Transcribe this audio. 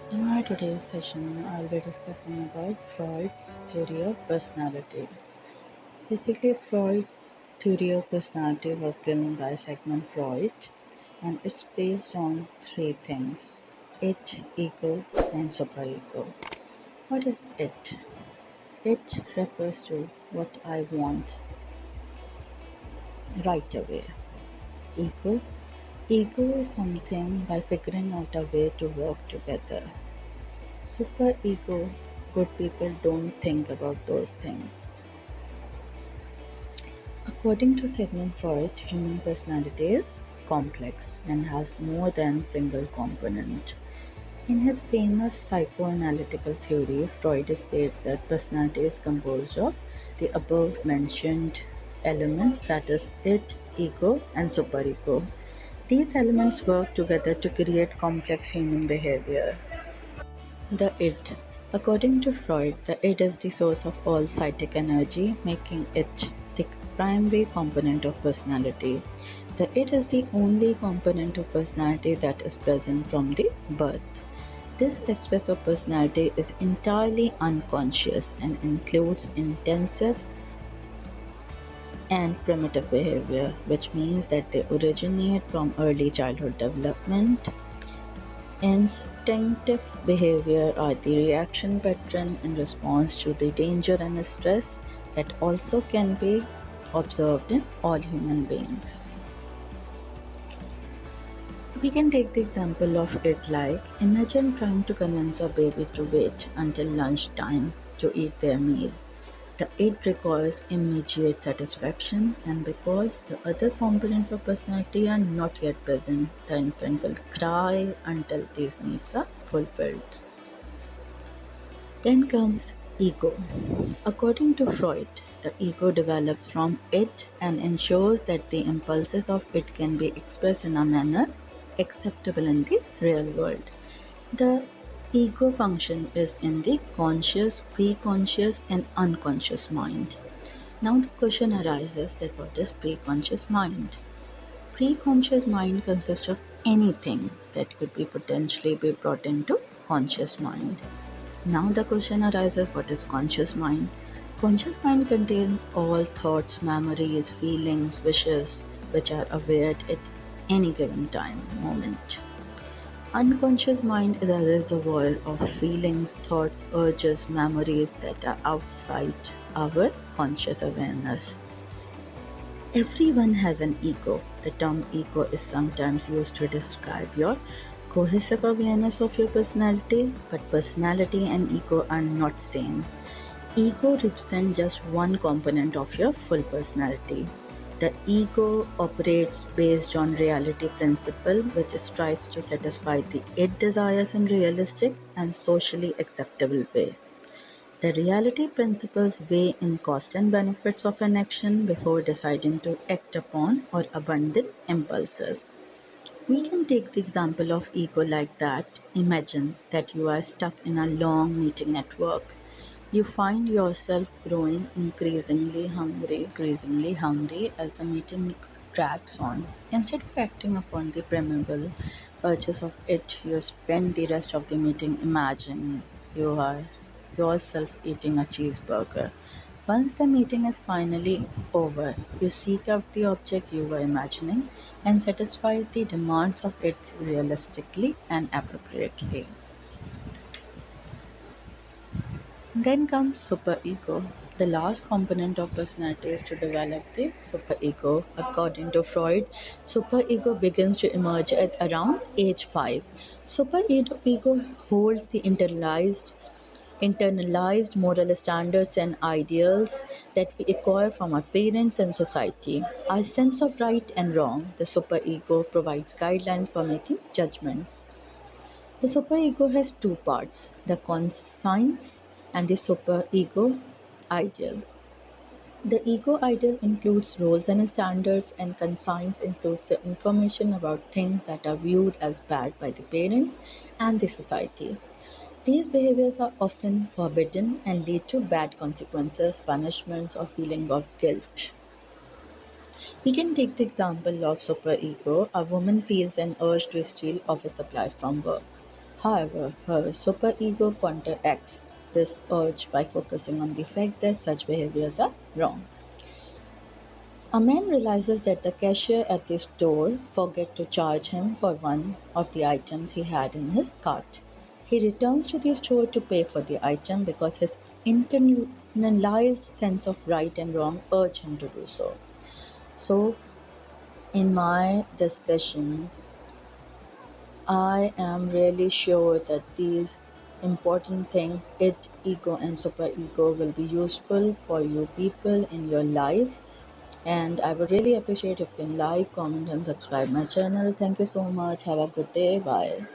In my today's session, I'll be discussing about Freud's theory of personality. Basically, Freud's theory of personality was given by Segment Freud, and it's based on three things: it, ego, and superego. What is it? It refers to what I want right away. Ego. Ego is something by figuring out a way to work together. Superego, good people don't think about those things. According to Sigmund Freud, human personality is complex and has more than single component. In his famous psychoanalytical theory, Freud states that personality is composed of the above mentioned elements, that is, it, ego, and superego. These elements work together to create complex human behavior. The id. According to Freud, the id is the source of all psychic energy, making it the primary component of personality. The id is the only component of personality that is present from the birth. This aspect of personality is entirely unconscious and includes intensive and primitive behavior, which means that they originate from early childhood development. Instinctive behavior are the reaction pattern in response to the danger and stress that also can be observed in all human beings. We can take the example of it like imagine trying to convince a baby to wait until lunchtime to eat their meal. The id requires immediate satisfaction, and because the other components of personality are not yet present, the infant will cry until these needs are fulfilled. Then comes ego. According to Freud, the ego develops from it and ensures that the impulses of it can be expressed in a manner acceptable in the real world. The ego function is in the conscious, preconscious, and unconscious mind. Now the question arises that what is preconscious mind? Preconscious mind consists of anything that could be potentially be brought into conscious mind. Now the question arises what is conscious mind? Conscious mind contains all thoughts, memories, feelings, wishes which are aware at any given time, moment. Unconscious mind is a reservoir of feelings, thoughts, urges, memories that are outside our conscious awareness. Everyone has an ego. The term ego is sometimes used to describe your cohesive awareness of your personality, but personality and ego are not same. Ego represents just one component of your full personality. The ego operates based on reality principle, which strives to satisfy the id desires in realistic and socially acceptable way. The reality principles weigh in cost and benefits of an action before deciding to act upon or abandon impulses. We can take the example of ego like that. Imagine that you are stuck in a long meeting at work. You find yourself growing increasingly hungry as the meeting drags on. Instead of acting upon the primeval urges of it, you spend the rest of the meeting imagining you are yourself eating a cheeseburger. Once the meeting is finally over, you seek out the object you were imagining and satisfy the demands of it realistically and appropriately. Then comes superego. The last component of personality is to develop the superego. According to Freud, superego begins to emerge at around age 5. Superego holds the internalized moral standards and ideals that we acquire from our parents and society. Our sense of right and wrong, the superego provides guidelines for making judgments. The superego has two parts, the conscience and the superego ideal. The ego ideal includes roles and standards, and conscience includes the information about things that are viewed as bad by the parents and the society. These behaviors are often forbidden and lead to bad consequences, punishments, or feeling of guilt. We can take the example of superego. A woman feels an urge to steal office supplies from work. However, her superego counteracts this urge by focusing on the fact that such behaviors are wrong. A man realizes that the cashier at the store forgot to charge him for one of the items he had in his cart. He returns to the store to pay for the item because his internalized sense of right and wrong urge him to do so. So, in my discussion, I am really sure that these important things, it, ego, and superego, will be useful for you people in your life. And I would really appreciate if you can like, comment, and subscribe my channel. Thank you so much. Have a good day. Bye.